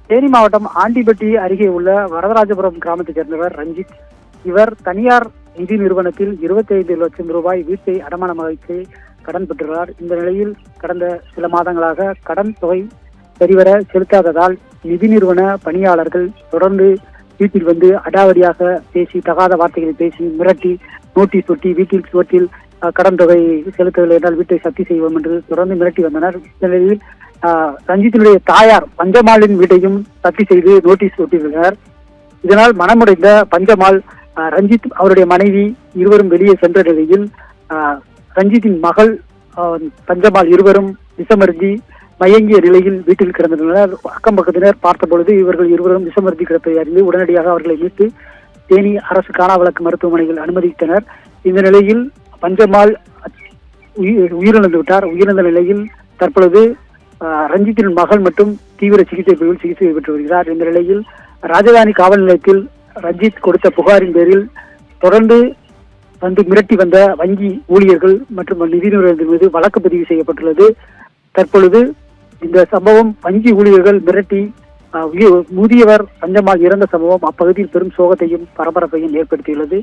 தேனி மாவட்டம் ஆண்டிப்பட்டி அருகே உள்ள வரதராஜபுரம் கிராமத்தைச் சேர்ந்தவர் ரஞ்சித். இவர் தனியார் நிதி நிறுவனத்தில் 25 லட்சம் ரூபாய் வீட்டை அடமானம் வைத்து கடன் பெற்றுள்ளார். இந்த நிலையில் கடந்த சில மாதங்களாக கடன் தொகை சரிவர செலுத்தாததால் நிதி நிறுவன பணியாளர்கள் தொடர்ந்து வீட்டில் வந்து அடாவடியாக பேசி, தகாத வார்த்தைகளை பேசி, மிரட்டி, நோட்டீஸ் ஒட்டி, வீட்டில் சுவற்றில் கடன் தொகை செலுத்தவில்லை என்றால் வீட்டை சத்தி செய்வோம் என்று தொடர்ந்து மிரட்டி வந்தனர். இந்த நிலையில் ரஞ்சித்தினுடைய தாயார் பஞ்சமாலின் வீட்டையும் சத்தி செய்து நோட்டீஸ் ஒட்டியுள்ளனர். இதனால் மனமுடைந்த பஞ்சமால் ரஞ்சித் அவருடைய மனைவி இருவரும் வெளியே சென்ற நிலையில் ரஞ்சித்தின் மகள் பஞ்சமால் இருவரும் விஷமருந்தி மயங்கிய நிலையில் வீட்டில் கிடந்தனர். அக்கம் பக்கத்தினர் பார்த்தபொழுது இவர்கள் இருவரும் விஷமருந்தி கிடப்பதை அறிந்து உடனடியாக அவர்களை மீட்டு தேனி அரசு காணாவழக்கு மருத்துவமனையில் அனுமதித்தனர். இந்த நிலையில் பஞ்சமால் உயிரிழந்து விட்டார். உயிரிழந்த நிலையில் தற்பொழுது ரஞ்சித்தின் மகள் மட்டும் தீவிர சிகிச்சை பிரிவில் சிகிச்சை பெற்று வருகிறார். இந்த நிலையில் ராஜதானி காவல் நிலையத்தில் ரஞ்சித் கொடுத்த புகாரின் பேரில் தொடர்ந்து வந்து மிரட்டி வந்த வங்கி ஊழியர்கள் மற்றும் நிதி நிறுவனத்தின் மீது வழக்கு பதிவு செய்யப்பட்டுள்ளது. தற்பொழுது இந்த சம்பவம் வங்கி ஊழியர்கள் மிரட்டி முதியவர் பஞ்சமால் இறந்த சம்பவம் அப்பகுதியில் பெரும் சோகத்தையும் பரபரப்பையும் ஏற்படுத்தியுள்ளது.